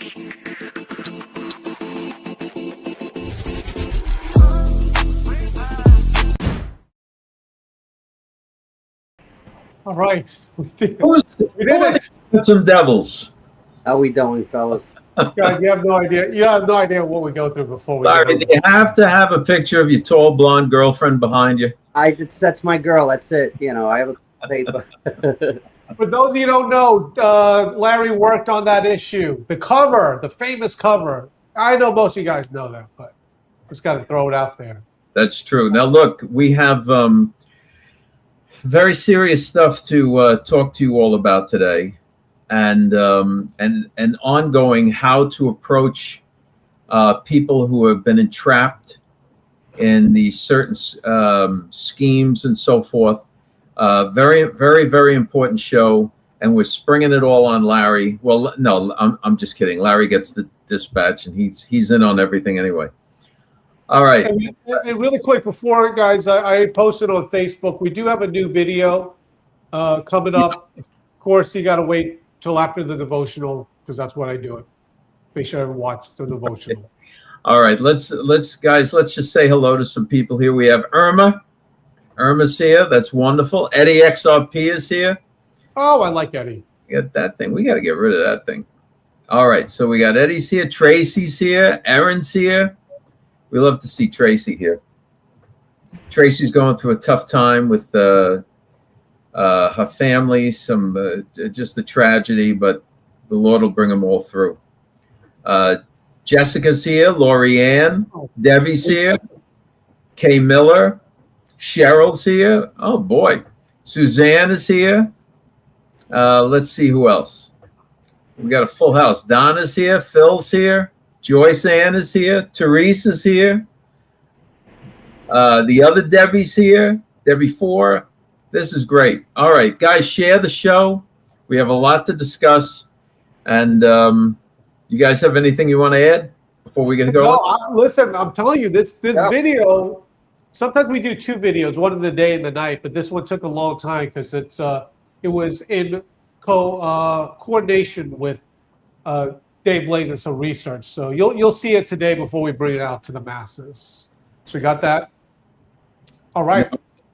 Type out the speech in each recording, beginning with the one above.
All right. We did it. Some devils. How we doing, fellas? Guys, you have no idea. You have no idea what we go through before we. Larry, do you have to have a picture of your tall blonde girlfriend behind you? That's my girl. That's it. You know, I have a paper. For those of you who don't know, Larry worked on that issue. The cover, the famous cover. I know most of you guys know that, but just got to throw it out there. That's true. Now, look, we have very serious stuff to talk to you all about today, and ongoing how to approach people who have been entrapped in these certain schemes and so forth. Very, very, very important show, and we're springing it all on Larry. Well, no, I'm just kidding. Larry gets the dispatch, and he's in on everything anyway. All right. And really quick before, guys, I posted on Facebook. We do have a new video coming up. Of course, you got to wait till after the devotional because that's what I do it. Make sure everyone watch the devotional. All right, let's just say hello to some people here. We have Irma. Irma's here. That's wonderful. Eddie XRP is here. Oh, I like Eddie. Get that thing. We got to get rid of that thing. All right, so we got Eddie's here. Tracy's here. Aaron's here. We love to see Tracy here. Tracy's going through a tough time with her family, just a tragedy, but the Lord will bring them all through. Jessica's here, Lorianne, Debbie's here, Kay Miller, Cheryl's here. Oh boy, Suzanne is here. Let's see who else. We got a full house. Donna's here, Phil's here, Joyce Ann is here, Therese is here. The other Debbie's here, Debbie 4. This is great. All right, guys, share the show. We have a lot to discuss, and you guys have anything you want to add before we get going? No, listen, I'm telling you, this video, sometimes we do 2 videos, one in the day and the night, but this one took a long time because it was in coordination with Dave Blaze and some research. So you'll see it today before we bring it out to the masses. So you got that? All right.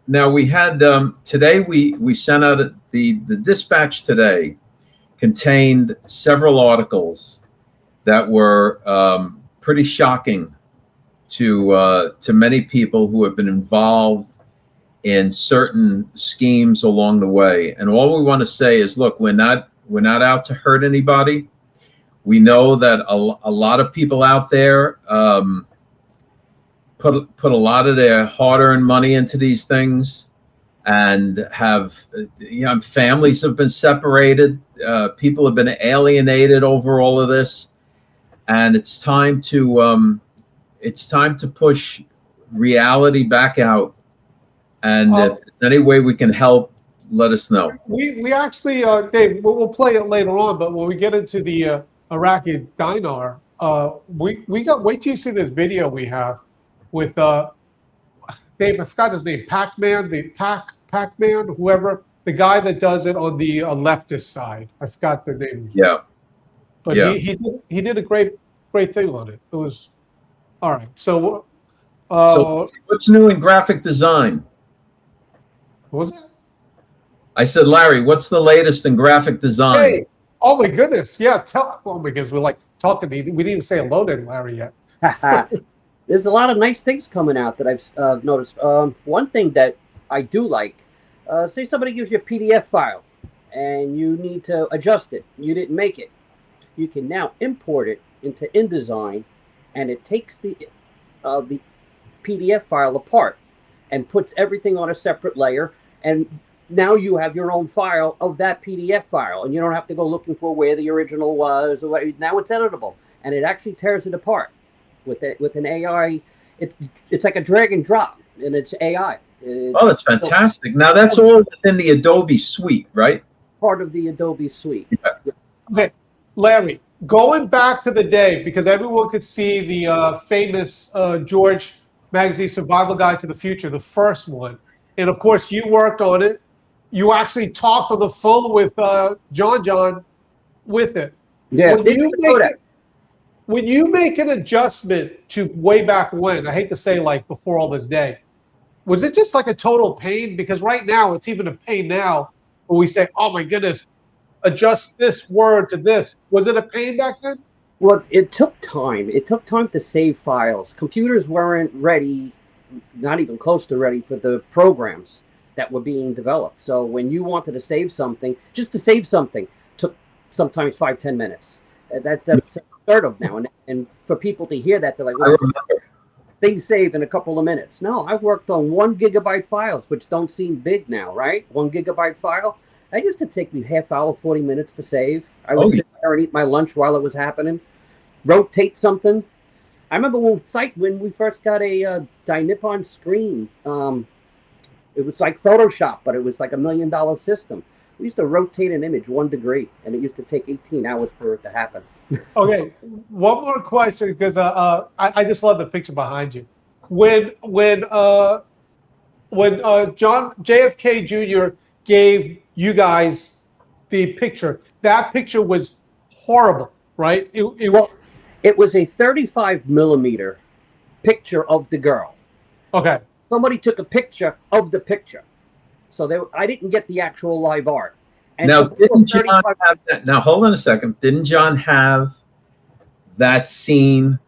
Now we had today we sent out the dispatch today contained several articles that were pretty shocking to many people who have been involved in certain schemes along the way. And all we want to say is, look, we're not out to hurt anybody. We know that a lot of people out there put a lot of their hard-earned money into these things, and have families have been separated. People have been alienated over all of this, and it's time to push reality back out. And if there's any way we can help, let us know. We actually, Dave, we'll play it later on. But when we get into the Iraqi Dinar, we got. Wait till you see this video we have with Dave. I forgot his name. Pac-Man, whoever, the guy that does it on the leftist side. I forgot the name. Yeah. But yeah. He did a great thing on it. It was all right. So what's new in graphic design? What was that? I said, Larry, what's the latest in graphic design? Hey, oh my goodness, yeah. Because we're like talking. We didn't even say hello to Larry yet. There's a lot of nice things coming out that I've noticed. One thing that I do like, say somebody gives you a PDF file and you need to adjust it. You didn't make it. You can now import it into InDesign, and it takes the PDF file apart and puts everything on a separate layer, and now you have your own file of that PDF file, and you don't have to go looking for where the original was. Or now it's editable, and it actually tears it apart with an AI. It's like a drag and drop, and it's AI. Oh, that's fantastic! Now that's all within the Adobe suite, right? Part of the Adobe suite. Yeah. Okay, Larry, going back to the day, because everyone could see the famous George Magazine Survival Guide to the Future, the first one. And of course, you worked on it. You actually talked on the phone with John with it. Yeah, when you make an adjustment to way back when, I hate to say like before all this day, was it just like a total pain? Because right now it's even a pain now when we say, oh my goodness, adjust this word to this. Was it a pain back then? Well, it took time. It took time to save files. Computers weren't ready, not even close to ready for the programs that were being developed. So when you wanted to save something, just to save something took sometimes 5-10 minutes. That's unheard of now. And for people to hear that, they're like, well, things save in a couple of minutes. No, I've worked on 1 gigabyte files, which don't seem big now, right? 1 gigabyte file. That used to take me half hour, 40 minutes to save. I would sit there and eat my lunch while it was happening, rotate something. I remember when we first got a Dinar screen, it was like Photoshop, but it was like $1 million system. We used to rotate an image 1 degree, and it used to take 18 hours for it to happen. Okay, one more question, because I just love the picture behind you. When John JFK Jr. gave you guys the picture, that picture was horrible, right? It was a 35 millimeter picture of the girl. Okay. Somebody took a picture of the picture. So I didn't get the actual live art. And now, so didn't John have that? Now, hold on a second. Didn't John have that scene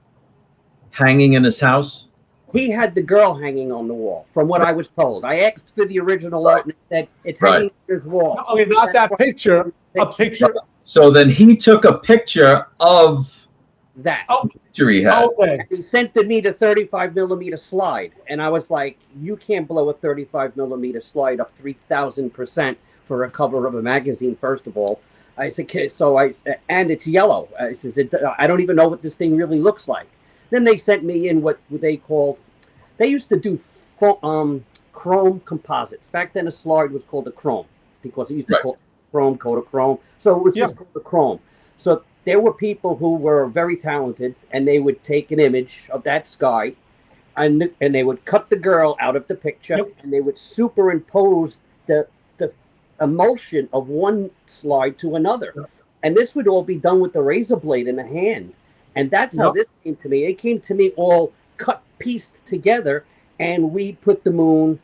hanging in his house? He had the girl hanging on the wall, from what I was told. I asked for the original art, and it said it's hanging on his wall. Okay, not that picture. A picture. So then he took a picture of that. Oh, picture he had. Okay. He sent me the 35 millimeter slide, and I was like, "You can't blow a 35 millimeter slide up 3,000% for a cover of a magazine." First of all, I said, and it's yellow. I said, I don't even know what this thing really looks like. Then they sent me in what they called, they used to do chrome composites. Back then a slide was called a chrome because it used to be called chrome, Kodachrome. So it was just called the chrome. So there were people who were very talented, and they would take an image of that sky, and they would cut the girl out of the picture, and they would superimpose the emulsion of one slide to another. And this would all be done with the razor blade in the hand. And that's how this came to me. It came to me all cut, pieced together, and we put the moon.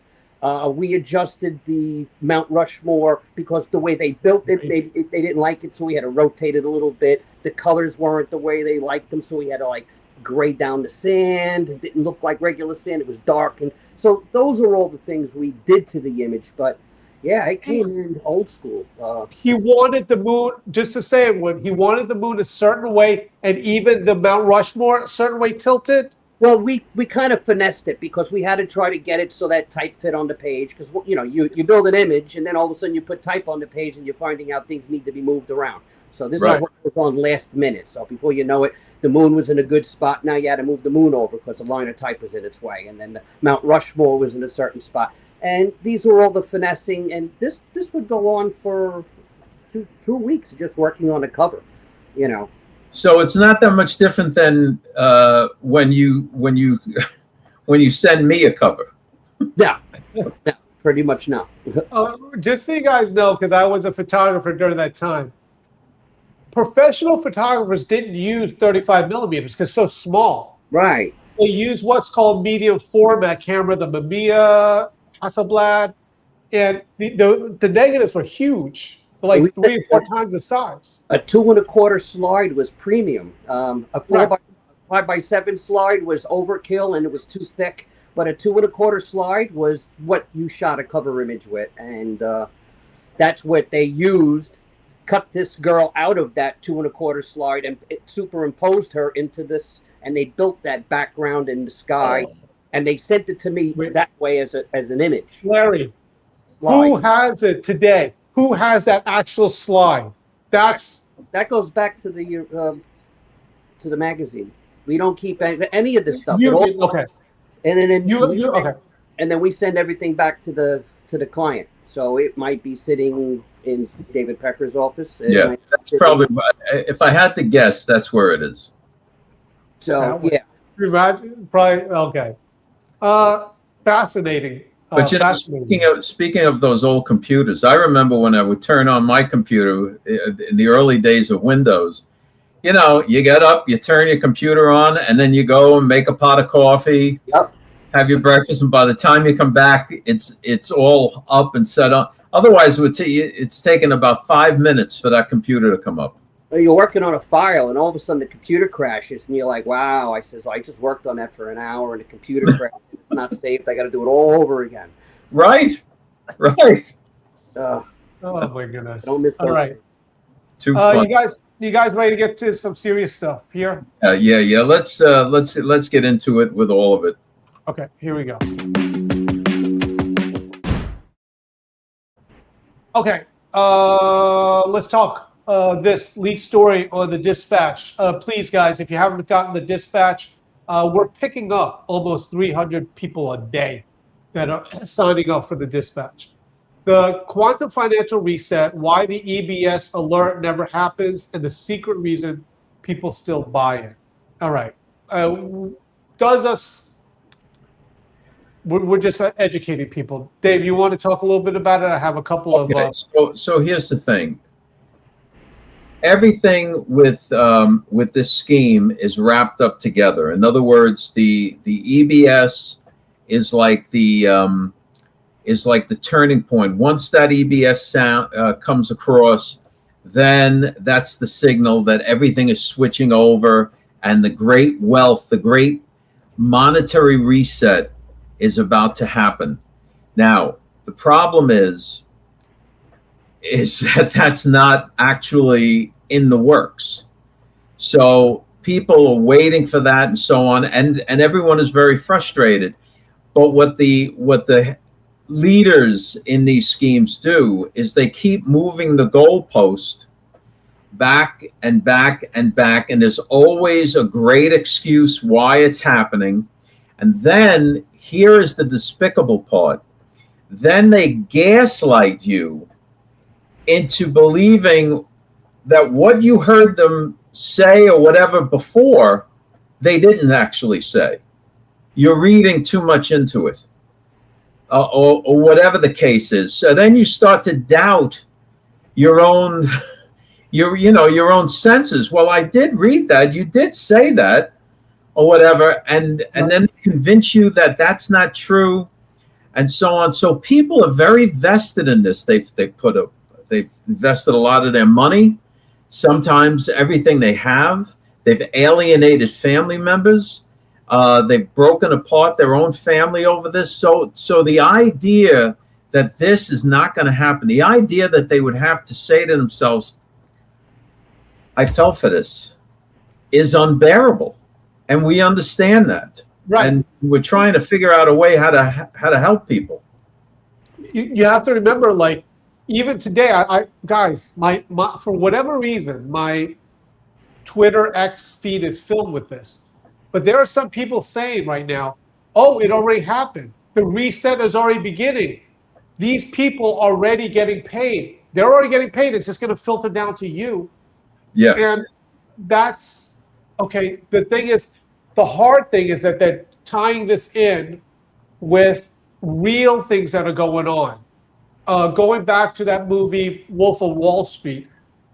We adjusted the Mount Rushmore because the way they built it, they didn't like it, so we had to rotate it a little bit. The colors weren't the way they liked them, so we had to like gray down the sand. It didn't look like regular sand; it was dark, and so those are all the things we did to the image. But yeah, I came in old school. He wanted the moon, just to say it, when he wanted the moon a certain way, and even the Mount Rushmore a certain way tilted. Well, we kind of finessed it because we had to try to get it so that type fit on the page. Because you build an image, and then all of a sudden you put type on the page, and you're finding out things need to be moved around. So this is what was on last minute. So before you know it, the moon was in a good spot. Now you had to move the moon over because the line of type was in its way, and then the Mount Rushmore was in a certain spot. And these were all the finessing, and this would go on for two weeks just working on a cover, So it's not that much different than when you send me a cover. Yeah, pretty much not. Just so you guys know, because I was a photographer during that time, professional photographers didn't use 35 millimeters because it's so small. Right. They use what's called medium format camera, the Mamiya, Hasselblad, and the negatives were huge, like 3 or 4 times the size. A 2 1/4 slide was premium. A 5x7 slide was overkill and it was too thick. But a 2 1/4 slide was what you shot a cover image with, and that's what they used. Cut this girl out of that 2 1/4 slide and it superimposed her into this, and they built that background in the sky. And they sent it to me that way as an image. Larry, who has it today? Who has that actual slide? That goes back to the magazine. We don't keep any of this stuff. Okay. And then okay. And then we send everything back to the client. So it might be sitting in David Pecker's office. Yeah, that's probably. If I had to guess, that's where it is. So yeah. Imagine, probably okay. Fascinating. But speaking of those old computers, I remember when I would turn on my computer in the early days of Windows, you know, you get up, you turn your computer on, and then you go and make a pot of coffee, Yep. have your breakfast, and by the time you come back, it's all up and set up. Otherwise, it's taken about 5 minutes for that computer to come up. Or you're working on a file, and all of a sudden the computer crashes, and you're like, "Wow!" I says, "I just worked on that for an hour, and the computer crashed. It's not saved. I got to do it all over again." Right, right. Ugh, Oh my goodness. don't miss All those right. things. Too fun. You guys ready to get to some serious stuff here? Yeah. Let's get into it with all of it. Okay, here we go. Okay, let's talk this leak story or the dispatch. Please, guys, if you haven't gotten the dispatch, we're picking up almost 300 people a day that are signing up for the dispatch. The quantum financial reset, why the EBS alert never happens, and the secret reason people still buy it. All right. We're just educating people. Dave, you want to talk a little bit about it? I have a couple of... So here's the thing. Everything with this scheme is wrapped up together. In other words, the EBS is like the turning point. Once that EBS sound comes across, then that's the signal that everything is switching over, and the great wealth, the great monetary reset is about to happen. Now, the problem is that that's not actually in the works. So people are waiting for that and so on, and everyone is very frustrated. But what the leaders in these schemes do is they keep moving the goalpost back and back and back, and there's always a great excuse why it's happening. And then here is the despicable part. Then they gaslight you into believing that what you heard them say or whatever before, they didn't actually say. You're reading too much into it, or whatever the case is. So then you start to doubt your own, your own senses. Well, I did read that. You did say that, or whatever, and then convince you that that's not true, and so on. So people are very vested in this. They've invested a lot of their money, sometimes everything they have. They've alienated family members. They've broken apart their own family over this. So the idea that this is not going to happen, the idea that they would have to say to themselves, "I fell for this," is unbearable. And we understand that. Right. And we're trying to figure out a way how to help people. You have to remember, like, even today, I guys, my for whatever reason, my Twitter X feed is filled with this. But there are some people saying right now, "Oh, it already happened. The reset is already beginning. These people are already getting paid. They're already getting paid. It's just going to filter down to you." Yeah. And that's okay. The thing is, the hard thing is that they're tying this in with real things that are going on. Going back to that movie, Wolf of Wall Street,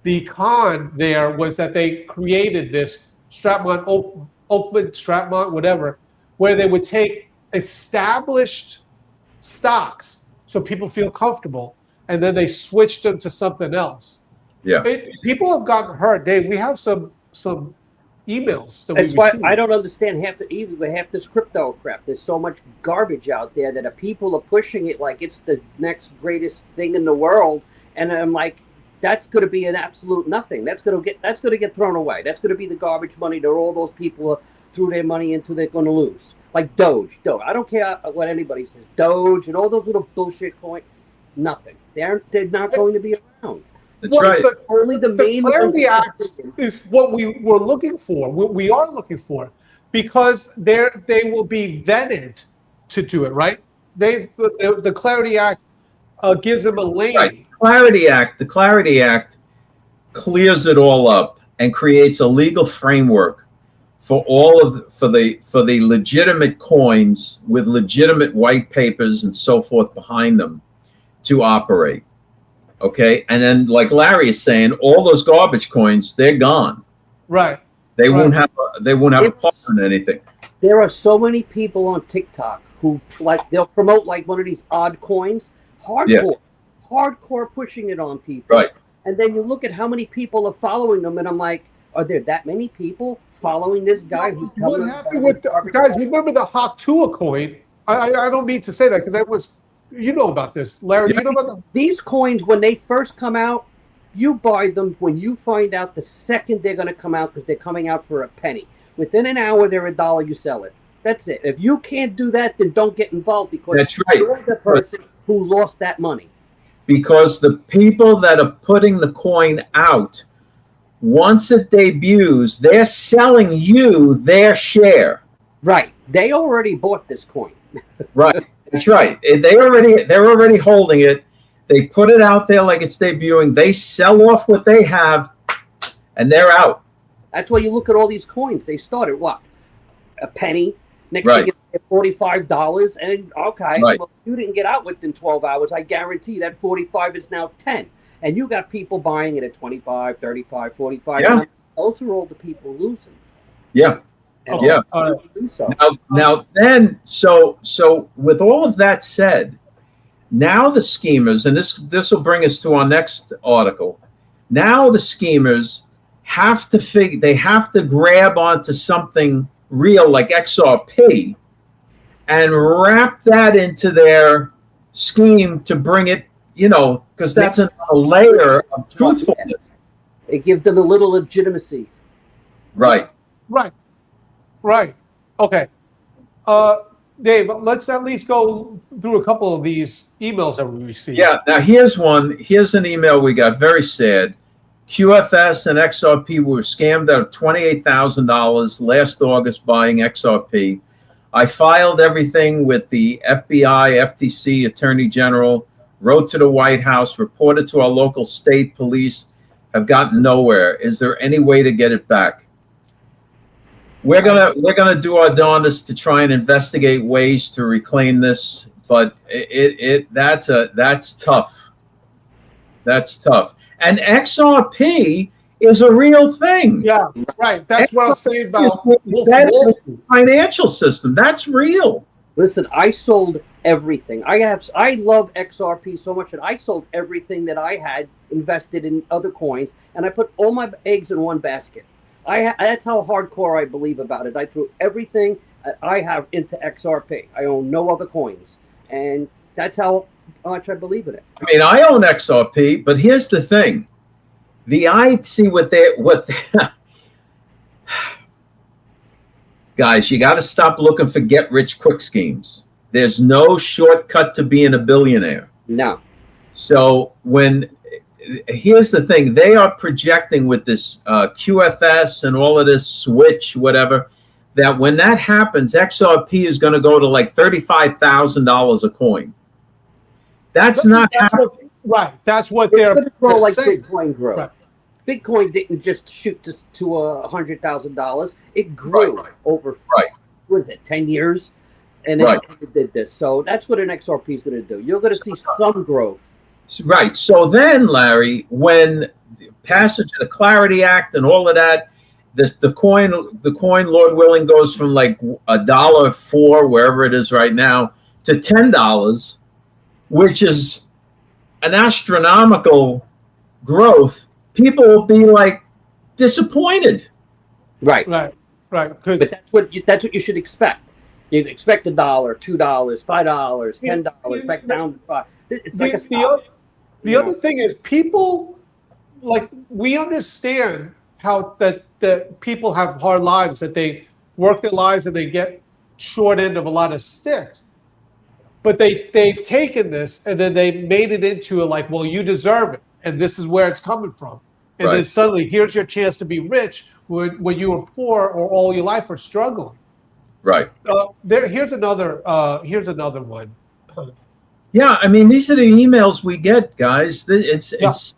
the con there was that they created this Oakland, Stratmont, whatever, where they would take established stocks so people feel comfortable, and then they switched them to something else. Yeah. People have gotten hurt. Dave, we have some emails that That's we why received. I don't understand half this crypto crap. There's so much garbage out there that people are pushing it like it's the next greatest thing in the world, and I'm like, that's going to be an absolute nothing. That's going to get thrown away. That's going to be the garbage money that all those people threw their money into. They're going to lose. Like Doge. I don't care what anybody says. Doge and all those little bullshit coins. Nothing. They're not going to be around. That's right. Only the main Clarity Act is what we were looking for. What we are looking for, because they will be vetted to do it, right? The Clarity Act gives them a lane. Right. The Clarity Act clears it all up and creates a legal framework for the legitimate coins with legitimate white papers and so forth behind them to operate. Okay, and then like Larry is saying, all those garbage coins, they're gone. Right. They Right. won't have a part in anything. There are so many people on TikTok who they'll promote like one of these odd coins, hardcore pushing it on people. Right. And then you look at how many people are following them, and I'm like, are there that many people following this guy? What happened with guys? Remember the Hatua coin? I don't mean to say that because that was, you know about this, Larry. You know about that? These coins when they first come out, you buy them when you find out the second they're going to come out because they're coming out for a penny. Within an hour, they're $1. You sell it. That's it. If you can't do that, then don't get involved because That's right. You're the person who lost that money. Because the people that are putting the coin out, once it debuts, they're selling you their share. Right. They already bought this coin. Right. That's right. They're already holding it. They put it out there like it's debuting. They sell off what they have, and they're out. That's why you look at all these coins. They started what? A penny. Next Right. thing you get $45, and okay, Right. well, you didn't get out within 12 hours. I guarantee that 45 is now 10. And you got people buying it at 25, 35, 45. Yeah. Those are all the people losing. Yeah. And Yeah. do so. Now then, so with all of that said, now the schemers, and this will bring us to our next article. Now the schemers have to grab onto something real like XRP and wrap that into their scheme to bring it, because that's another layer of truthfulness. It gives them a little legitimacy. Right. Okay. Dave, let's at least go through a couple of these emails that we received. Yeah. Now here's one. Here's an email we got. Very sad. QFS and XRP were scammed out of $28,000 last August buying XRP. I filed everything with the FBI, FTC, Attorney General, wrote to the White House, reported to our local state police, have gotten nowhere. Is there any way to get it back? We're gonna do our darndest to try and investigate ways to reclaim this, but that's tough. That's tough. And XRP is a real thing. Yeah, right. That's what I'm saying about that financial system. That's real. Listen, I sold everything. I love XRP so much that I sold everything that I had invested in other coins, and I put all my eggs in one basket. That's how hardcore I believe about it. I threw everything I have into XRP. I own no other coins, and that's how much I believe in it. I mean, I own XRP, but here's the thing: guys, you got to stop looking for get-rich-quick schemes. There's no shortcut to being a billionaire. No. So here's the thing: they are projecting with this QFS and all of this switch, whatever, that when that happens, XRP is going to go to like $35,000 a coin. That's not happening. Right. That's what they're grow like saying. Bitcoin grew. Right. Bitcoin didn't just shoot to $100,000. It grew over, what is it, 10 years? And it did this. So that's what an XRP is going to do. You're going to see some growth. Right. So then, Larry, when the passage of the Clarity Act and all of that, the coin, Lord willing, goes from like $1.04, wherever it is right now, to $10, which is an astronomical growth. People will be like disappointed. Right. But that's what you should expect. You'd expect $1, $2, $5, $10, back down to $5. It's like a stock. The other thing is people, like, we understand how that people have hard lives, that they work their lives and they get short end of a lot of sticks. But they've taken this and then they made it into well, you deserve it, and this is where it's coming from. And then suddenly, here's your chance to be rich when you were poor or all your life are struggling. Right. Here's another one. Yeah, I mean, these are the emails we get, guys. It's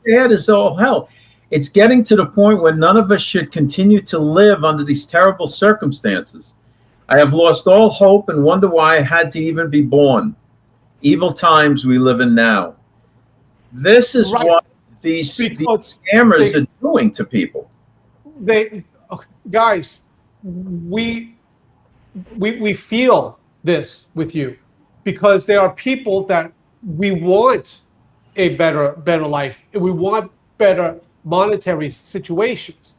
sad as all hell. It's getting to the point where none of us should continue to live under these terrible circumstances. I have lost all hope and wonder why I had to even be born. Evil times we live in now. This is what these scammers are doing to people. Okay, guys, we feel this with you because there are people that we want a better life, and we want better monetary situations.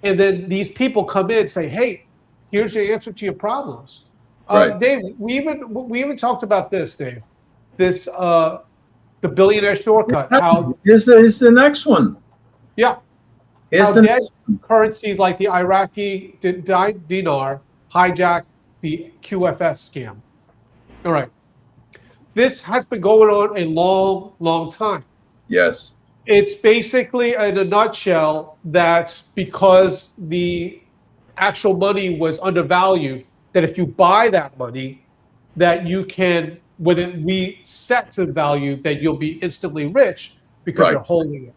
And then these people come in and say, "Hey, here's your answer to your problems." Right. Dave, we even talked about this, Dave. This the billionaire shortcut. How Here's the next one. yeah, Here's how the dead next one. currencies like the Iraqi dinar hijacked the QFS scam. All right, this has been going on a long time. Yes. It's basically, in a nutshell, that because the actual money was undervalued, that if you buy that money, that you can, when it resets in value, that you'll be instantly rich because Right. you're holding it.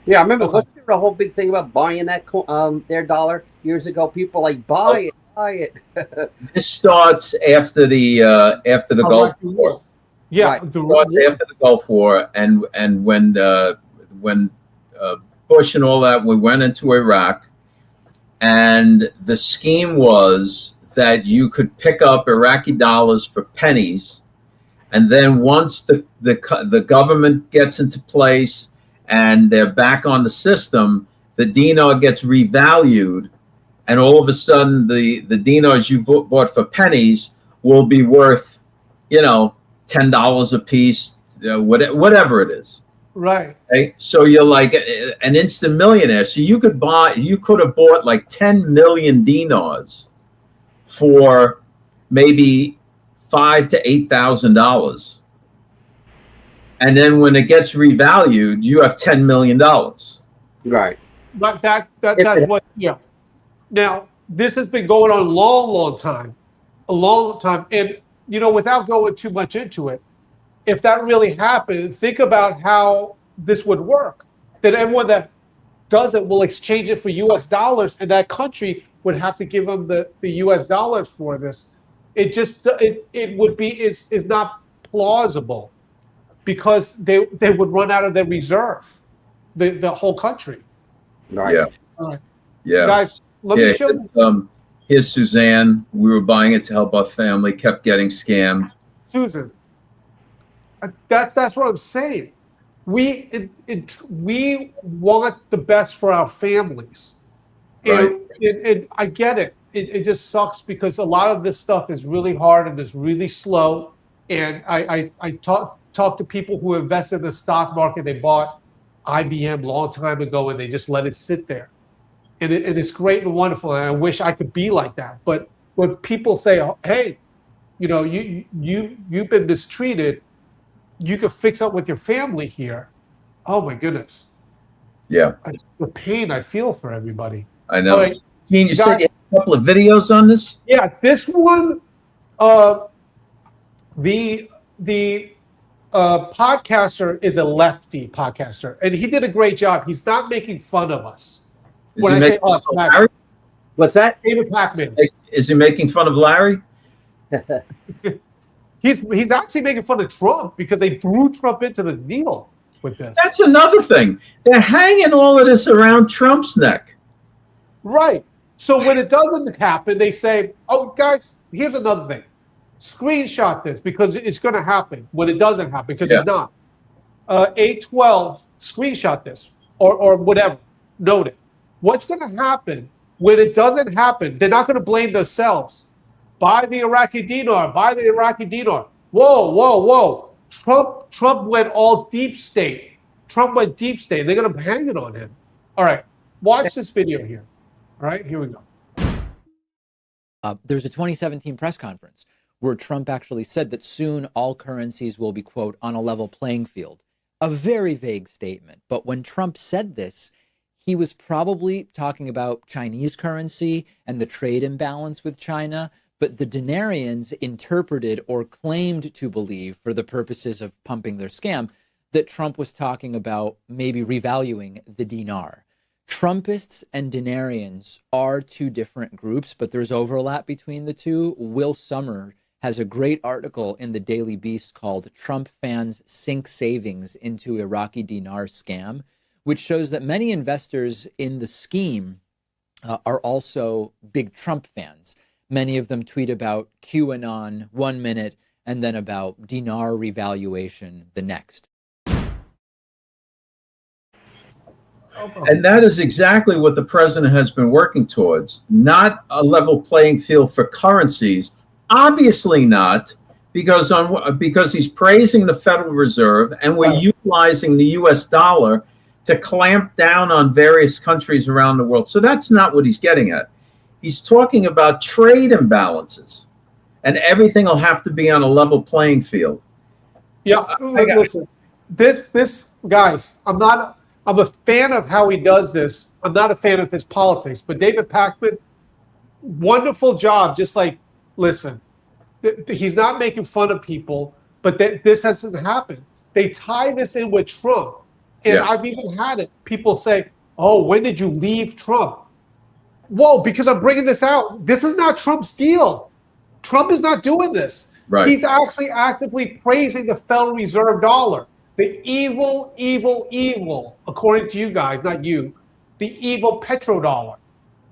Yeah, I remember Okay. wasn't there a whole big thing about buying that their dollar years ago? People like buy it. This starts after the Gulf Iraqi War. war. Yeah, Right. Starts after the Gulf War, and when Bush and all that, we went into Iraq, and the scheme was that you could pick up Iraqi dollars for pennies, and then once the government gets into place and they're back on the system, the dinar gets revalued, and all of a sudden the dinars you bought for pennies will be worth, $10 a piece, whatever it is. right. Okay? So you're like an instant millionaire. So you could have bought like 10 million dinars for maybe $5,000 to $8,000. And then when it gets revalued, you have $10 million. Right. But that's what, yeah. Now, this has been going on a long time. And, without going too much into it, if that really happened, think about how this would work. That everyone that does it will exchange it for US dollars, and that country would have to give them the US dollars for this. It's not plausible because they would run out of their reserve, the whole country. Right. Yeah. All right. Yeah. Guys, let me show you. Here's Suzanne. We were buying it to help our family, kept getting scammed. Susan, that's what I'm saying. We want the best for our families, Right. and I get it. It just sucks because a lot of this stuff is really hard and is really slow. And I talk to people who invested in the stock market. They bought IBM long time ago and they just let it sit there, and it's great and wonderful. And I wish I could be like that. But when people say, "Hey, you've been mistreated, you can fix up with your family here," oh my goodness. Yeah. The pain I feel for everybody. I know. All right, Gene, you said you had a couple of videos on this? yeah, this one, the podcaster is a lefty podcaster, and he did a great job. He's not making fun of us. Is When he I say making fun us, of Mac- Larry? What's that? David Packman. Is he making fun of Larry? He's actually making fun of Trump because they threw Trump into the deal with this. That's another thing. They're hanging all of this around Trump's neck. Right. So when it doesn't happen, they say, "Oh, guys, here's another thing. Screenshot this because it's going to happen when it doesn't happen because it's not. 812, screenshot this or whatever. Note it. What's going to happen when it doesn't happen? They're not going to blame themselves. Buy the Iraqi dinar. Buy the Iraqi dinar. Whoa. Trump went all deep state. Trump went deep state. They're going to hang it on him. All right. Watch this video here. All right. Here we go. There's a 2017 press conference where Trump actually said that soon all currencies will be, quote, on a level playing field. A very vague statement. But when Trump said this, he was probably talking about Chinese currency and the trade imbalance with China. But the Dinarians interpreted or claimed to believe, for the purposes of pumping their scam, that Trump was talking about maybe revaluing the dinar. Trumpists and Dinarians are two different groups, but there's overlap between the two. Will Sommer has a great article in the Daily Beast called "Trump Fans Sink Savings into Iraqi Dinar Scam," which shows that many investors in the scheme are also big Trump fans. Many of them tweet about QAnon 1 minute and then about Dinar revaluation the next. And that is exactly what the president has been working towards. Not a level playing field for currencies. Obviously not, because he's praising the Federal Reserve and we're utilizing the US dollar to clamp down on various countries around the world. So that's not what he's getting at. He's talking about trade imbalances, and everything will have to be on a level playing field. Yeah, listen, this guys, I'm a fan of how he does this. I'm not a fan of his politics, but David Pakman, wonderful job. Just like, listen, he's not making fun of people, but this hasn't happened. They tie this in with Trump. And I've even had it. People say, oh, when did you leave Trump? Whoa, because I'm bringing this out. This is not Trump's deal. Trump is not doing this. Right. He's actually actively praising the Federal Reserve dollar. The evil, evil, evil, according to you guys, not you, the evil petrodollar.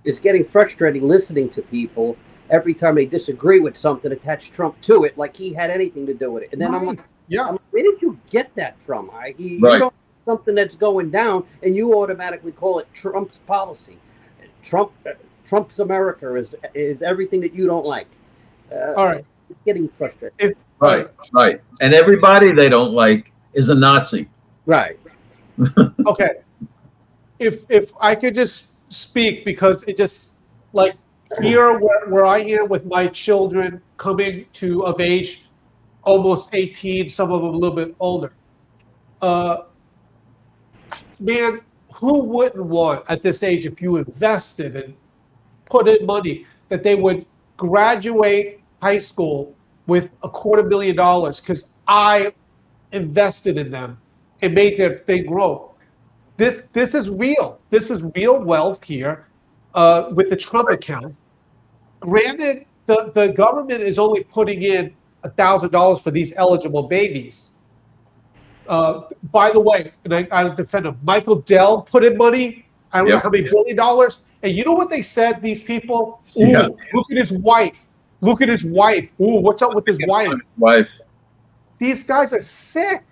It's getting frustrating listening to people every time they disagree with something, attach Trump to it, like he had anything to do with it. And then I'm like, where did you get that from? You don't know something that's going down, and you automatically call it Trump's policy. Trump's America is everything that you don't like. All right. It's getting frustrating. Right. And everybody they don't like is a Nazi. Right. Okay. If I could just speak, because it just, like, here where I am with my children coming of age, almost 18, some of them a little bit older. Man, who wouldn't want at this age, if you invested and put in money, that they would graduate high school with $250,000 because I invested in them and made their thing grow. This is real. This is real wealth here with the Trump account. Granted, the government is only putting in $1,000 for these eligible babies. By the way, and I defend him, Michael Dell put in money, I don't know how many $1 billion. And you know what they said, these people? Ooh, look at his wife. Look at his wife. Ooh, what's up with his wife? These guys are sick.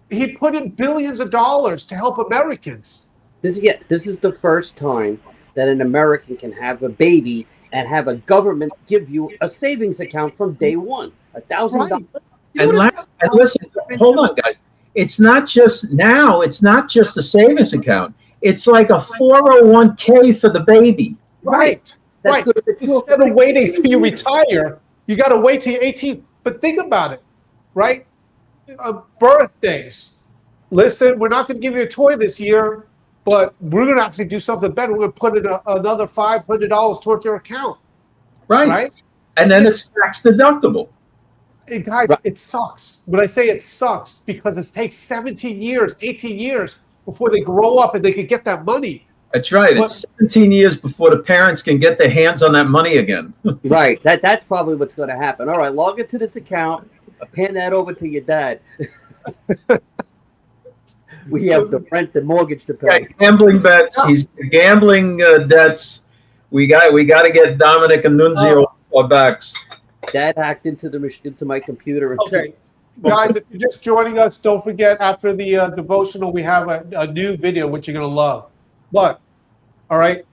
He put in billions of dollars to help Americans. This is the first time that an American can have a baby and have a government give you a savings account from day one. $1,000. And listen, hold on, guys. It's not just a savings account. It's like a 401k for the baby. Right. Instead of waiting till you retire, you got to wait till you're 18. But think about it, right? Birthdays. Listen, we're not going to give you a toy this year, but we're going to actually do something better. We're going to put in another $500 towards your account. Right. And then it's tax deductible. Hey guys, it sucks. When I say it sucks, because it takes 17 years, 18 years before they grow up and they can get that money. That's right. It's 17 years before the parents can get their hands on that money again. Right. That's probably what's going to happen. All right, log into this account, hand that over to your dad. We have the rent and mortgage to pay. Gambling bets. He's gambling debts. We got to get Dominic and Nunzio off our backs. Dad hacked into my computer. Okay. Guys, if you're just joining us, don't forget, after the devotional, we have a new video, which you're going to love. But, all right,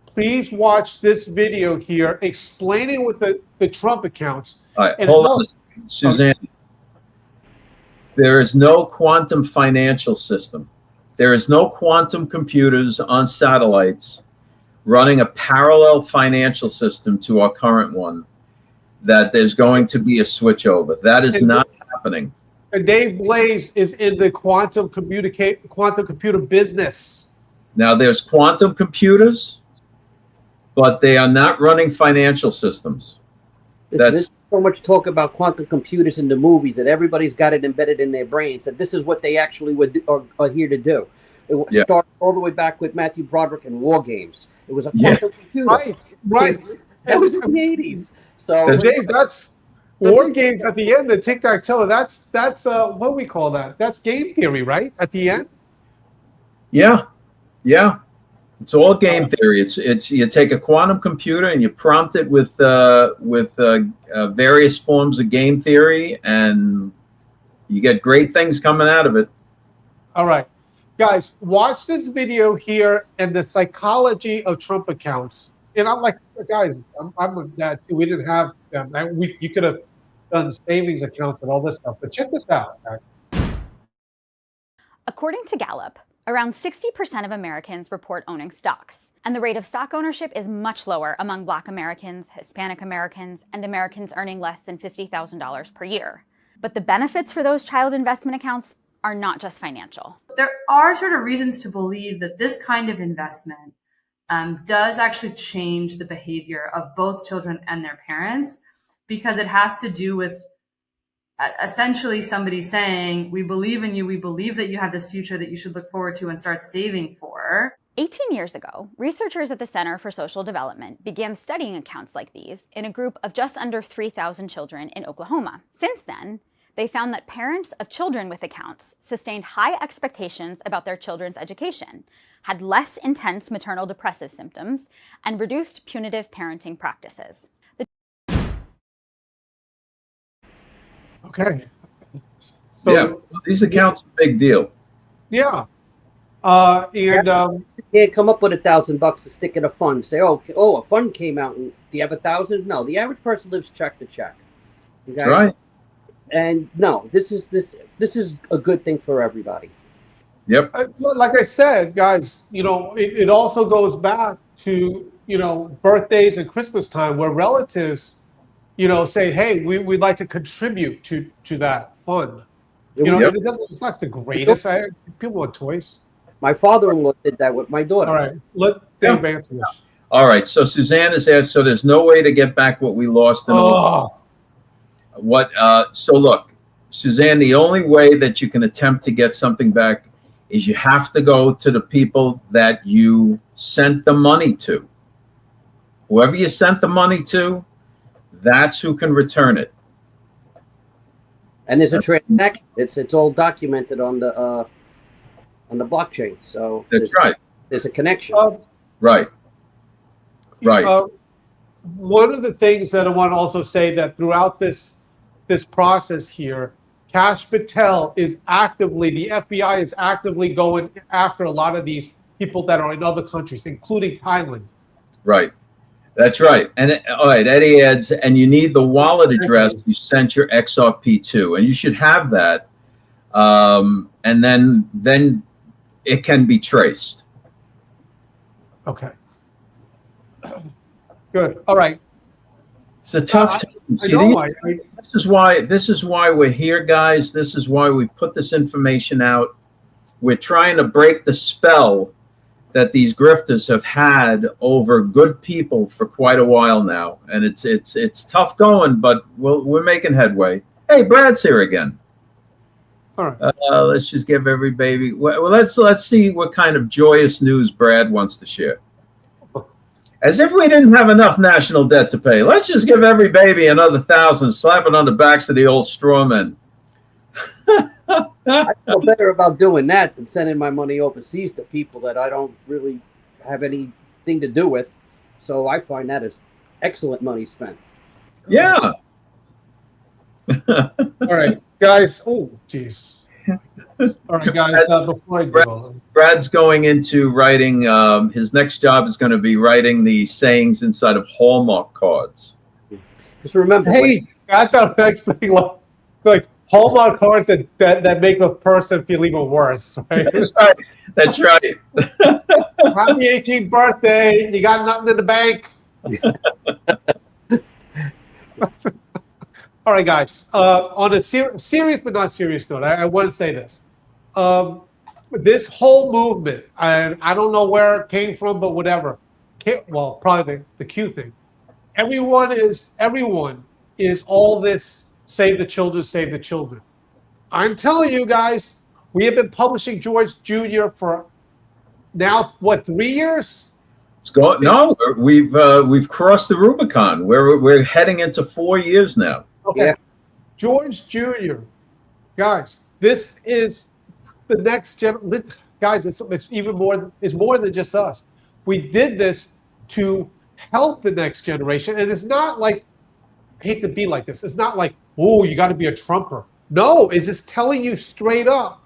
please watch this video here explaining with the Trump accounts. All right, hold on, Suzanne. There is no quantum financial system. There is no quantum computers on satellites running a parallel financial system to our current one that there's going to be a switchover. That is not happening. And Dave Blaze is in the quantum computer business. Now, there's quantum computers, but they are not running financial systems. There's so much talk about quantum computers in the movies that everybody's got it embedded in their brains that this is what they actually are here to do. It started all the way back with Matthew Broderick and War Games. It was a quantum computer. Right. That was in the 80s. So Dave, that's War Games at the end, the tic-tac-toe. That's what do we call that? That's game theory, right? At the end? Yeah. It's all game theory. It's you take a quantum computer and you prompt it with various forms of game theory, and you get great things coming out of it. All right, guys, watch this video here and the psychology of Trump accounts. And I'm like, guys, I'm with that too. We didn't have them. You could have done savings accounts and all this stuff. But check this out, guys. According to Gallup, around 60% of Americans report owning stocks, and the rate of stock ownership is much lower among Black Americans, Hispanic Americans, and Americans earning less than $50,000 per year. But the benefits for those child investment accounts are not just financial. There are sort of reasons to believe that this kind of investment does actually change the behavior of both children and their parents, because it has to do with essentially somebody saying, we believe in you, we believe that you have this future that you should look forward to and start saving for. 18 years ago, researchers at the Center for Social Development began studying accounts like these in a group of just under 3,000 children in Oklahoma. Since then, they found that parents of children with accounts sustained high expectations about their children's education, had less intense maternal depressive symptoms, and reduced punitive parenting practices. Okay. So, Yeah, these accounts are a big deal. Yeah. You can't come up with $1,000 to stick in a fund. Say, oh, a fund came out, and do you have 1,000? No, the average person lives check to check. Okay? That's right. And no, this is a good thing for everybody. Yep. like I said, guys, it also goes back to, birthdays and Christmas time where relatives, say, hey, we'd like to contribute to that fund. Yep. It's not the greatest. People want toys. My father-in-law did that with my daughter. All right, let Dave answer this. All right. So Suzanne has asked, so there's no way to get back what we lost in all. So look, Suzanne, the only way that you can attempt to get something back is you have to go to the people that you sent the money to. Whoever you sent the money to, that's who can return it. And there's a transaction. It's all documented on the blockchain. So that's right. There's a connection. Right. One of the things that I want to also say that throughout this process here, Kash Patel the FBI is actively going after a lot of these people that are in other countries, including Thailand. Right. That's right. And all right, Eddie adds, and you need the wallet address you sent your XRP to, and you should have that. And then it can be traced. Okay. Good. All right. It's a tough time. See, this is why we're here, guys. This is why we put this information out. We're trying to break the spell that these grifters have had over good people for quite a while now, and it's tough going, but we're making headway. Hey, Brad's here again. All right. Let's just give every baby. Well, let's see what kind of joyous news Brad wants to share. As if we didn't have enough national debt to pay, let's just give every baby another 1,000, slap it on the backs of the old straw men. I feel better about doing that than sending my money overseas to people that I don't really have anything to do with. So I find that is excellent money spent. Yeah. All right, guys. Oh, jeez. All right, guys. Before I go, Brad's going into writing. His next job is going to be writing the sayings inside of Hallmark cards. Just remember. Hey, that's our next thing. Like Hallmark cards that make a person feel even worse. Right? That's right. That's right. Happy 18th birthday. You got nothing in the bank. All right, guys. On a serious but not serious note, I want to say this. This whole movement, and I don't know where it came from, but whatever. Well, probably the Q thing. Everyone is all this save the children, save the children. I'm telling you guys, we have been publishing George Jr. for now, what, 3 years? It's going. No, we've crossed the Rubicon. We're heading into 4 years now. Okay. Yeah. George Jr. Guys, this is the next generation. Guys, it's even more. It's more than just us. we did this to help the next generation. And it's not like, I hate to be like this. It's not like, oh, you got to be a Trumper. No, it's just telling you straight up.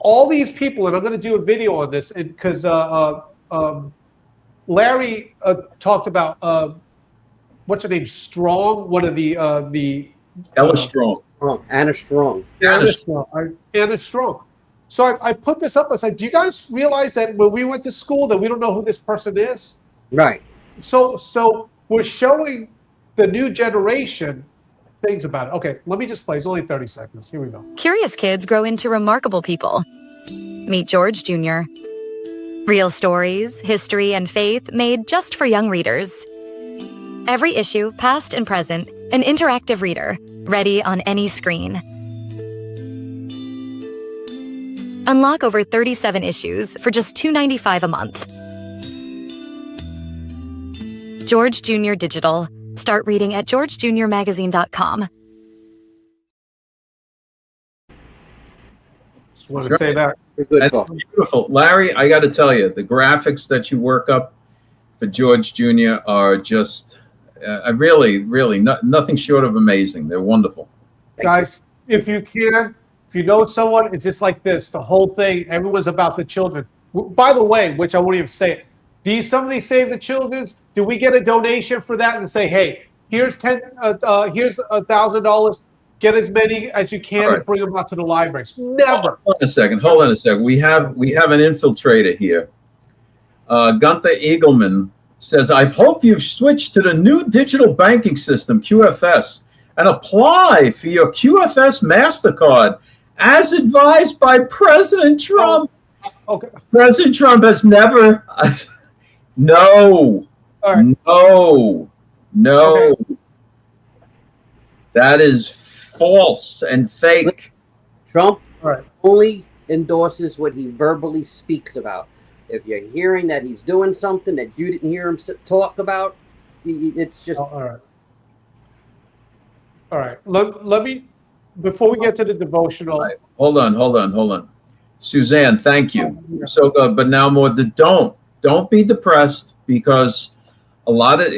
All these people, and I'm going to do a video on this because Larry talked about what's her name, Strong, one of the Ella Strong. Oh, Anna Strong. Anna Strong. So I put this up. I said, do you guys realize that when we went to school that we don't know who this person is? Right. So we're showing the new generation things about it. Okay, let me just play. It's only 30 seconds. Here we go. Curious kids grow into remarkable people. Meet George Jr. Real stories, history, and faith made just for young readers. Every issue, past and present, an interactive reader, ready on any screen. Unlock over 37 issues for just $2.95 a month. George Jr. Digital. Start reading at georgejrmagazine.com. Just want to say that. Good That's book. beautiful. Larry, I got to tell you, the graphics that you work up for George Jr. are just really, nothing short of amazing. They're wonderful. Guys, if you can, if you know someone, it's just like this. The whole thing, everyone's about the children. By the way, which I won't even say it, do somebody Save the Children's? Do we get a donation for that and say, hey, here's here's $1,000, get as many as you can and bring them out to the libraries? Never. Hold on a second. We have an infiltrator here. Gunther Eagleman says, I hope you've switched to the new digital banking system, QFS, and apply for your QFS MasterCard as advised by President Trump. Okay. President Trump has never... No. All right. No. Okay. That is false and fake. Trump Right. only endorses what he verbally speaks about. If you're hearing that he's doing something that you didn't hear him talk about, it's just... All right. Let me, before we get to the devotional. Right. Hold on. Suzanne, thank you. You're so good. But now more, don't be depressed, because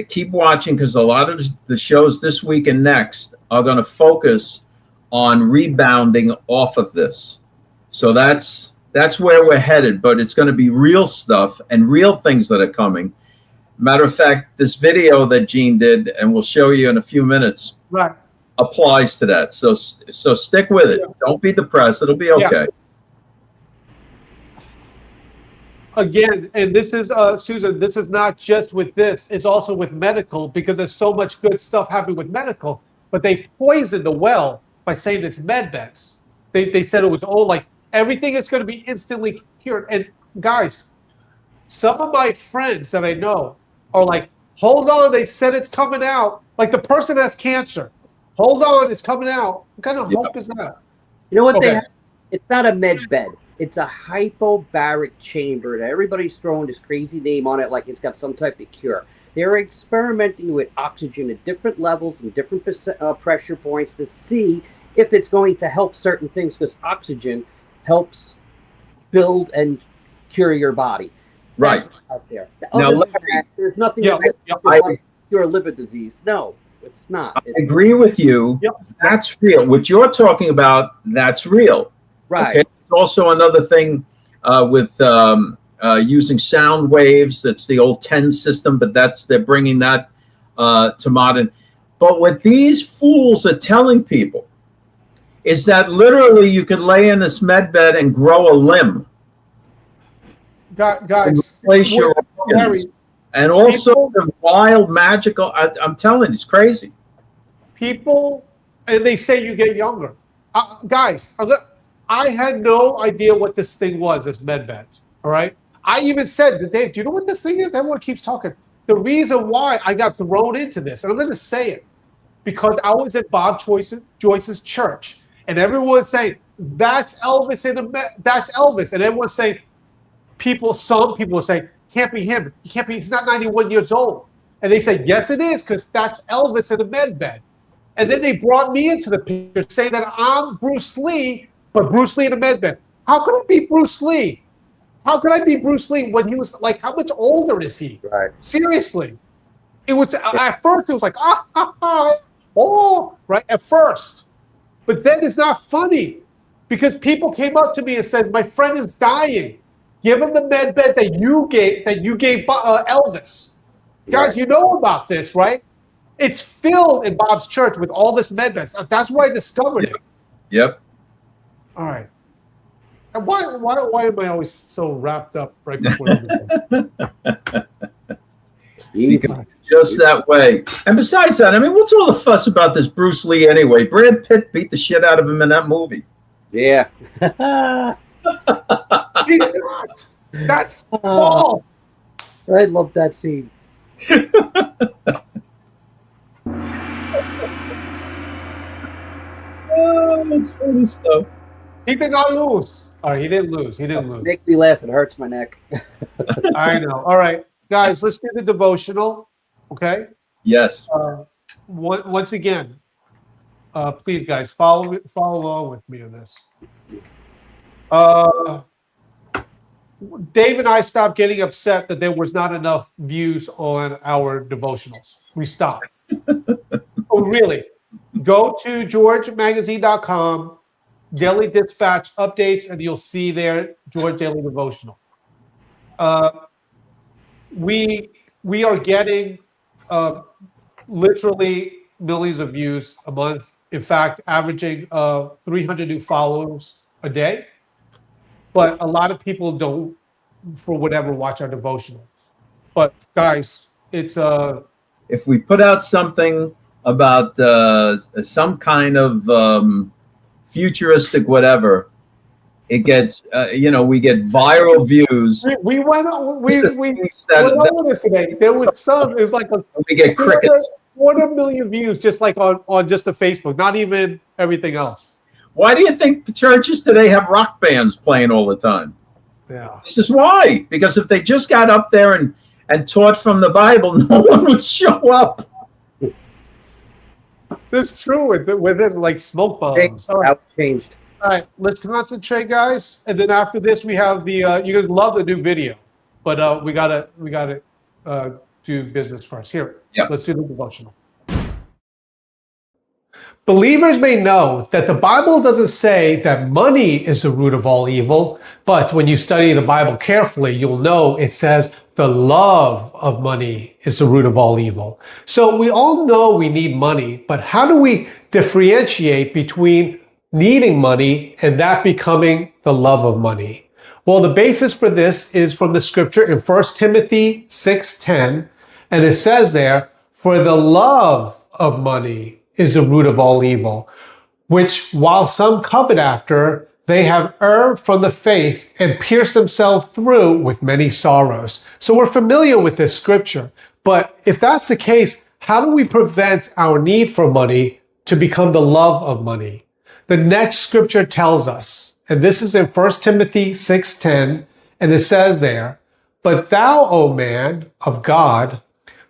keep watching, because a lot of the shows this week and next are going to focus on rebounding off of this. So that's where we're headed, but it's going to be real stuff and real things that are coming. Matter of fact, this video that Gene did, and we'll show you in a few minutes, Right. applies to that. So stick with it. Don't be depressed. It'll be okay. Yeah. Again, and this is, Susan, this is not just with this, it's also with medical, because there's so much good stuff happening with medical, but they poisoned the well by saying it's med beds. They said it was all like, everything is going to be instantly cured. And guys, some of my friends that I know are like, hold on, they said it's coming out. Like the person has cancer. Hold on, it's coming out. What kind of hope is that? You know what Okay. they have? It's not a med bed. It's a hypobaric chamber that everybody's throwing this crazy name on it like it's got some type of cure. They're experimenting with oxygen at different levels and different pressure points to see if it's going to help certain things, because oxygen helps build and cure your body. Right. That's out there. Now, Other than that, there's nothing Yeah, that I- cure liver didisease. No, it's not. I agree with you. Yep. That's real. What you're talking about, that's real. Right. Okay. Also, another thing with using sound waves. That's the old 10 system, but they're bringing that to modern. But what these fools are telling people is that literally you could lay in this med bed and grow a limb, and Guys, replace your Larry, organs. And also the wild magical. I'm telling you, it's crazy. people, and they say you get younger. Guys, I had no idea what this thing was, this MedBed. All right. I even said to Dave, do you know what this thing is? Everyone keeps talking. The reason why I got thrown into this, and I'm going to say it, because I was at Bob Joyce's church, and everyone's saying, that's Elvis that's Elvis. And everyone's saying, some people say, can't be him. He can't be, he's not 91 years old. And they say, yes, it is, because that's Elvis in a med bed. And then they brought me into the picture saying that I'm Bruce Lee, but Bruce Lee in a med bed. How could it be Bruce Lee? how could I be Bruce Lee when he was like, how much older is he? Right. Seriously. It was, at first, it was like, oh, right, at first. But then it's not funny because people came up to me and said, my friend is dying. Give him the med bed that you gave Elvis. Guys, you know about this, right? It's filled in Bob's church with all this med beds. That's where I discovered it. Yep. All right. And why am I always so wrapped up right before everything? Just that way. And besides that, I mean, what's all the fuss about this Bruce Lee anyway? Brad Pitt beat the shit out of him in that movie. Yeah. He's not. That's false. I love that scene. Oh, it's funny stuff. He did not lose. All right, he didn't lose. He didn't lose. Makes me laugh. It hurts my neck. I know. All right, guys, let's do the devotional. Okay. Yes. Once again, please, guys, follow along with me on this. Dave and I stopped getting upset that there was not enough views on our devotionals. We stopped. Oh, really? Go to georgemagazine.com, Daily Dispatch updates, and you'll see there George Daily Devotional. We are getting literally millions of views a month. In fact, averaging 300 new followers a day. But a lot of people don't, for whatever, watch our devotionals. But guys, it's if we put out something about some kind of futuristic whatever, it gets we get viral views. We went on this today. There was some. It was like we get crickets. 250,000 views just like on just the Facebook, not even everything else. Why do you think churches today have rock bands playing all the time? Yeah. This is why. Because if they just got up there and taught from the Bible, no one would show up. That's true with it, like smoke bombs. All right. Changed. All right, let's concentrate, guys. And then after this, we have the you guys love the new video, but we gotta do business first. Here, let's do the devotional. Believers may know that the Bible doesn't say that money is the root of all evil, but when you study the Bible carefully, you'll know it says the love of money is the root of all evil. So we all know we need money, but how do we differentiate between needing money and that becoming the love of money? Well, the basis for this is from the scripture in 1 Timothy 6:10, and it says there, for the love of money is the root of all evil, which while some covet after, they have erred from the faith and pierced themselves through with many sorrows. So we're familiar with this scripture, but if that's the case, how do we prevent our need for money to become the love of money? The next scripture tells us, and this is in 1 Timothy 6:10, and it says there, but thou, O man of God,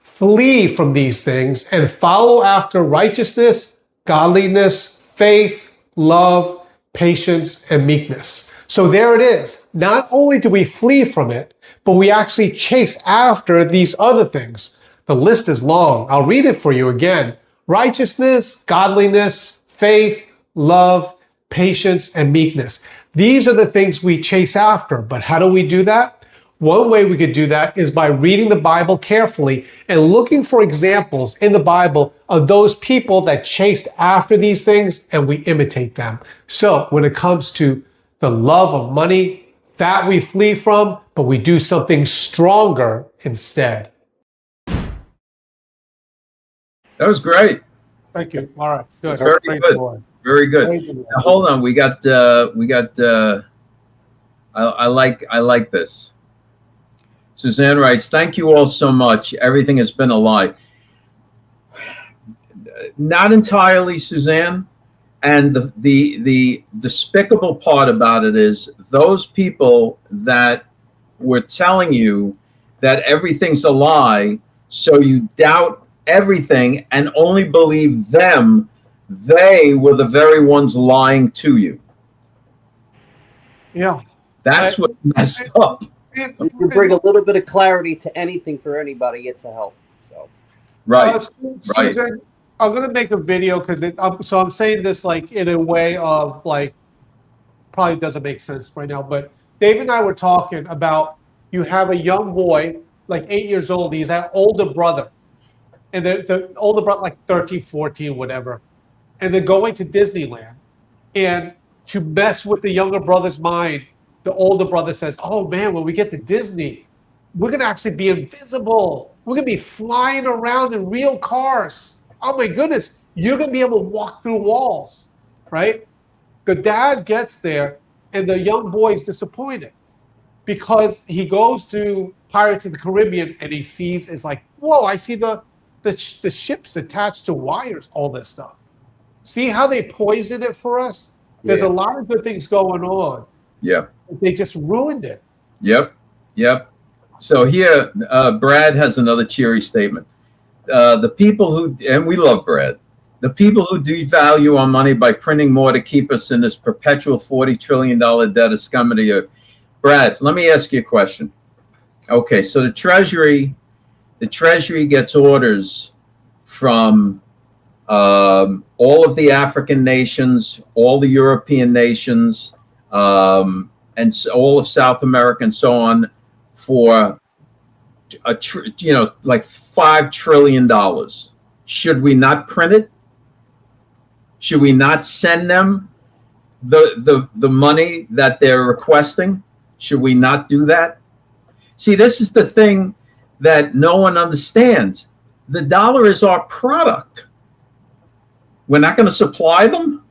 flee from these things and follow after righteousness, godliness, faith, love, patience, and meekness. So there it is. Not only do we flee from it, but we actually chase after these other things. The list is long. I'll read it for you again. Righteousness, godliness, faith, love, patience, and meekness. These are the things we chase after. But how do we do that? One way we could do that is by reading the Bible carefully and looking for examples in the Bible of those people that chased after these things and we imitate them. So when it comes to the love of money, that we flee from, but we do something stronger instead. That was great. Thank you. All right. Good. Very good. Very good. Now, hold on. I like this. Suzanne writes, thank you all so much. Everything has been a lie. Not entirely, Suzanne. And the despicable part about it is those people that were telling you that everything's a lie, so you doubt everything and only believe them, they were the very ones lying to you. Yeah. That's what messed up. If you bring a little bit of clarity to anything for anybody, it's a help. So, Right. Right. Susan, I'm gonna make a video because so I'm saying this like in a way of like probably doesn't make sense right now, but Dave and I were talking about you have a young boy like 8 years old. He's an older brother, and the older brother like 13, 14, whatever, and they're going to Disneyland, and to mess with the younger brother's mind, the older brother says, "Oh man, when we get to Disney, we're gonna actually be invisible. We're gonna be flying around in real cars. Oh my goodness, you're gonna be able to walk through walls," right? The dad gets there, and the young boy's disappointed because he goes to Pirates of the Caribbean and he sees it's like, whoa, I see the ships attached to wires, all this stuff. See how they poison it for us? There's a lot of good things going on. Yeah. They just ruined it. Yep. Yep. So here, Brad has another cheery statement. The people who, and we love Brad, the people who devalue our money by printing more to keep us in this perpetual $40 trillion debt is scum of the earth. Brad, let me ask you a question. Okay, so the Treasury gets orders from all of the African nations, all the European nations, and so all of South America and so on for like $5 trillion. Should we not print it? Should we not send them the money that they're requesting? Should we not do that? See, this is the thing that no one understands. The dollar is our product. We're not going to supply them?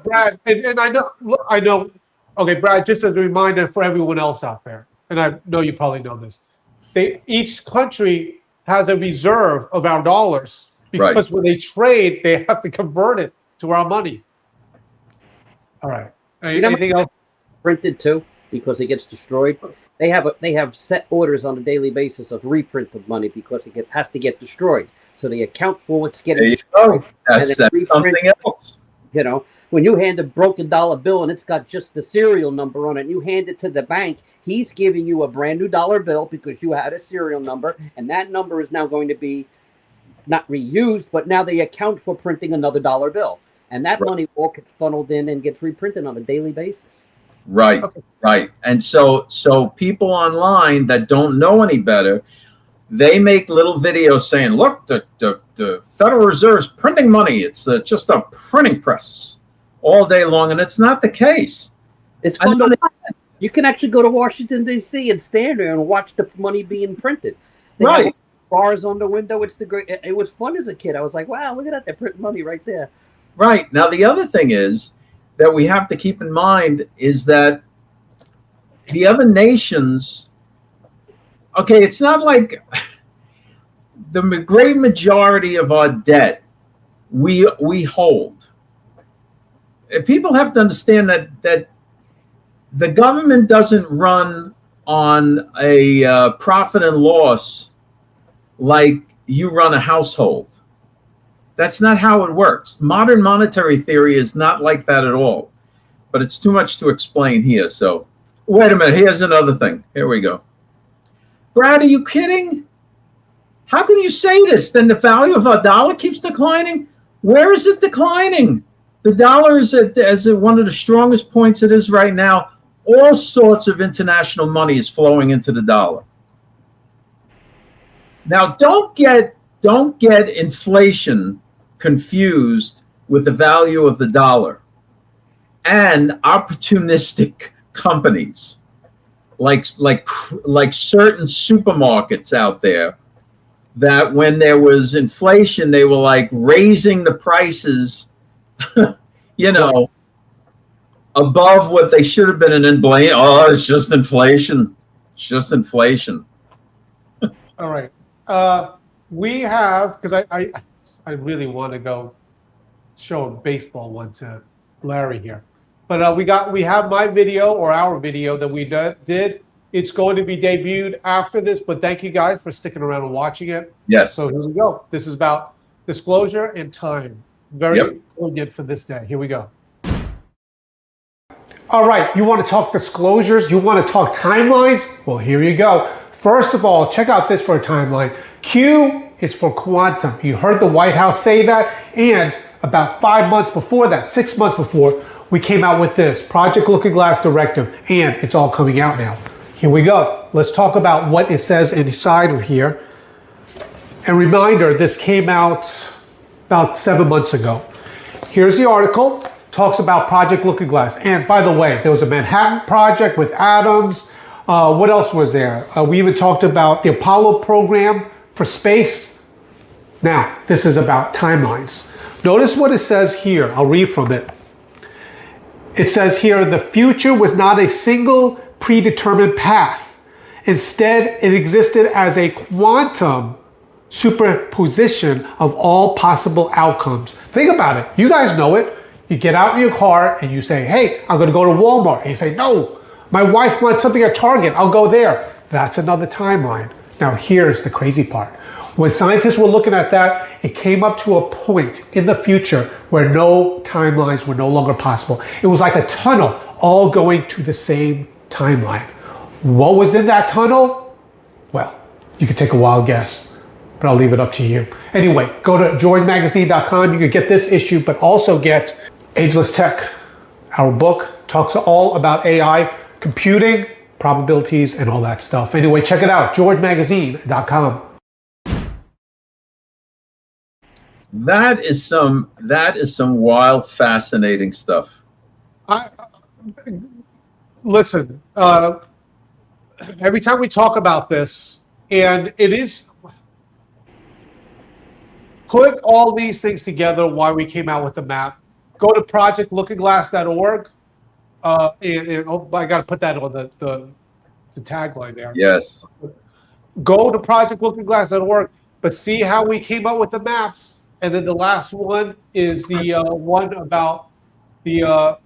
Brad, and I know. Okay, Brad, just as a reminder for everyone else out there, and I know you probably know this, each country has a reserve of our dollars because when they trade, they have to convert it to our money. All right. Anything else? printed too because it gets destroyed. They have set orders on a daily basis of reprint of money because it has to get destroyed. So they account for what's getting destroyed. That's something else. You know, when you hand a broken dollar bill and it's got just the serial number on it, and you hand it to the bank, he's giving you a brand new dollar bill because you had a serial number, and that number is now going to be not reused, but now they account for printing another dollar bill. And that money all gets funneled in and gets reprinted on a daily basis. Right, right. And so people online that don't know any better, they make little videos saying, look, the Federal Reserve's printing money. It's just a printing press all day long. And it's not the case. It's fun to watch. You can actually go to Washington, D.C. and stand there and watch the money being printed. They have bars on the window. It's the great. It was fun as a kid. I was like, wow, look at that. They're printing money right there. Right. Now, the other thing is that we have to keep in mind is that the other nations, okay, it's not like the great majority of our debt we hold. People have to understand that the government doesn't run on a profit and loss like you run a household. That's not how it works. Modern monetary theory is not like that at all. But it's too much to explain here. So, wait a minute. Here's another thing. Here we go. Brad, are you kidding? How can you say this? Then the value of our dollar keeps declining? Where is it declining? The dollar is at one of the strongest points it is right now. All sorts of international money is flowing into the dollar. Now, don't get inflation confused with the value of the dollar and opportunistic companies like certain supermarkets out there that when there was inflation, they were like raising the prices, above what they should have been, and then blame, oh, it's just inflation. It's just inflation. All right. We have, because I really want to go show a baseball one to Larry here. But we have my video or our video that we did. It's going to be debuted after this, but thank you guys for sticking around and watching it. Yes. So here we go. This is about disclosure and time. Very poignant for this day. Here we go. All right, you want to talk disclosures? You want to talk timelines? Well, here you go. First of all, check out this for a timeline. Q is for quantum. You heard the White House say that, and about 5 months before that, 6 months before, we came out with this Project Looking Glass Directive, and it's all coming out now. Here we go. Let's talk about what it says inside of here. And reminder, this came out about 7 months ago. Here's the article. Talks about Project Looking Glass. And by the way, there was a Manhattan Project with atoms. What else was there? We even talked about the Apollo program for space. Now, this is about timelines. Notice what it says here. I'll read from it. It says here, the future was not a single predetermined path. Instead, it existed as a quantum superposition of all possible outcomes. Think about it. You guys know it. You get out in your car and you say, hey, I'm going to go to Walmart. And you say, no, my wife wants something at Target. I'll go there. That's another timeline. Now, here's the crazy part. When scientists were looking at that, it came up to a point in the future where no timelines were no longer possible. It was like a tunnel all going to the same timeline. What was in that tunnel? Well, you could take a wild guess, but I'll leave it up to you. Anyway, go to jordanmagazine.com. You can get this issue, but also get Ageless Tech. Our book talks all about AI, computing, probabilities, and all that stuff. Anyway, check it out, jordanmagazine.com. That is some wild, fascinating stuff. Listen, every time we talk about this, and it is, put all these things together, why we came out with the map. Go to projectlookingglass.org, and oh, I got to put that on the tagline there. Yes. Go to projectlookingglass.org, but see how we came up with the maps. And then the last one is the one about the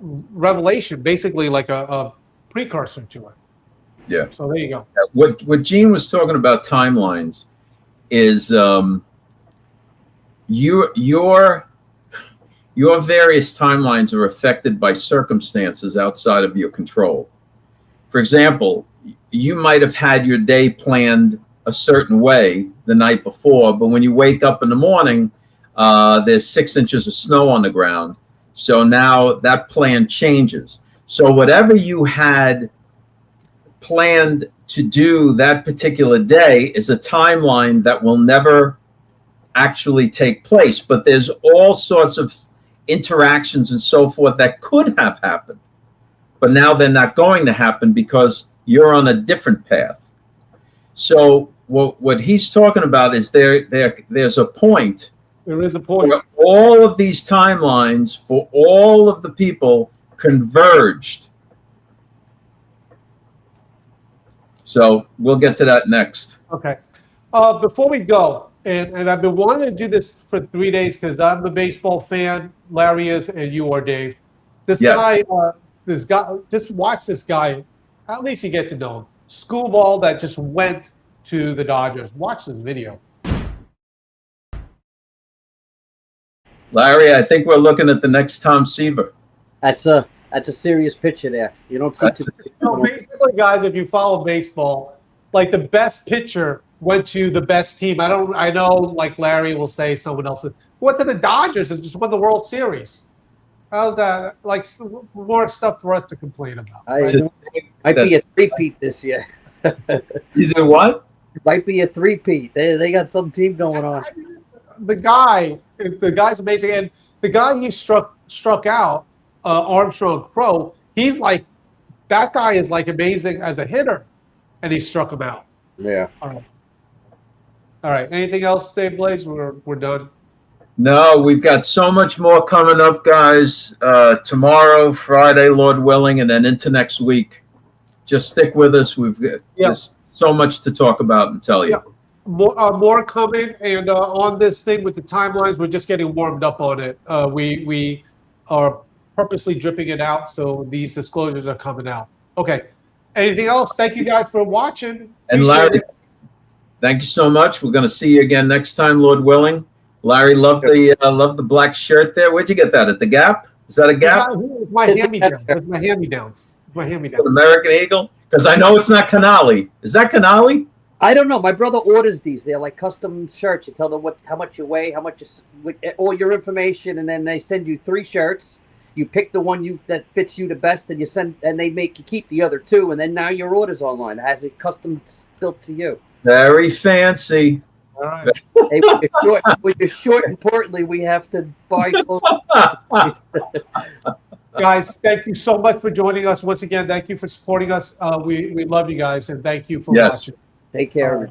revelation, basically like a precursor to it. Yeah. So there you go. What Gene was talking about timelines is your various timelines are affected by circumstances outside of your control. For example, you might have had your day planned a certain way the night before, but when you wake up in the morning, there's 6 inches of snow on the ground. So now that plan changes. So whatever you had planned to do that particular day is a timeline that will never actually take place. But there's all sorts of interactions and so forth that could have happened. But now they're not going to happen because you're on a different path. So what he's talking about is there's a point. There is a point where all of these timelines for all of the people converged. So we'll get to that next. Okay. Before we go, and I've been wanting to do this for 3 days because I'm a baseball fan, Larry is, and you are, Dave. This guy, just watch this guy. At least you get to know him. Screwball that just went to the Dodgers. Watch this video. Larry, I think we're looking at the next Tom Seaver. That's a serious pitcher there. You don't see Basically, guys, if you follow baseball, like the best pitcher went to the best team. I know, like Larry will say someone else. What to the Dodgers and just won the World Series. How's that? Like more stuff for us to complain about. Might be a three-peat this year. You did what? Might be a three-peat. They got some team going on. The guy's amazing, and the guy he struck out, Armstrong Crow. He's like, that guy is like amazing as a hitter, and he struck him out. Yeah. All right. Anything else, Dave Blaze? We're done. No, we've got so much more coming up, guys. Tomorrow, Friday, Lord willing, and then into next week. Just stick with us. We've got there's so much to talk about and tell you. More coming, and on this thing with the timelines, we're just getting warmed up on it. We are purposely dripping it out, so these disclosures are coming out. Okay. Anything else? Thank you guys for watching. And Larry, thank you so much. We're going to see you again next time, Lord willing. Larry, love the black shirt there. Where'd you get that? At the Gap? Is that a Gap? It's my hand-me-downs. It's my hand-me-downs. It's my hand-me-downs. American Eagle? Because I know it's not Canali. Is that Canali? I don't know. My brother orders these. They're like custom shirts. You tell them how much you weigh, all your information, and then they send you 3 shirts. You pick the one that fits you the best, and they make you keep the other 2, and then now your order's online. It has it custom built to you. Very fancy. All right. Hey, when you're short, importantly, we have to buy clothes. Guys, thank you so much for joining us once again. Thank you for supporting us. We love you guys, and thank you for watching. Take care.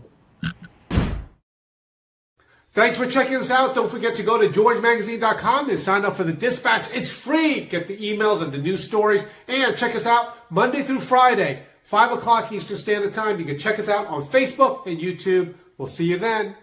Thanks for checking us out. Don't forget to go to georgemagazine.com and sign up for the Dispatch. It's free. Get the emails and the news stories. And check us out Monday through Friday, 5 o'clock Eastern Standard Time. You can check us out on Facebook and YouTube. We'll see you then.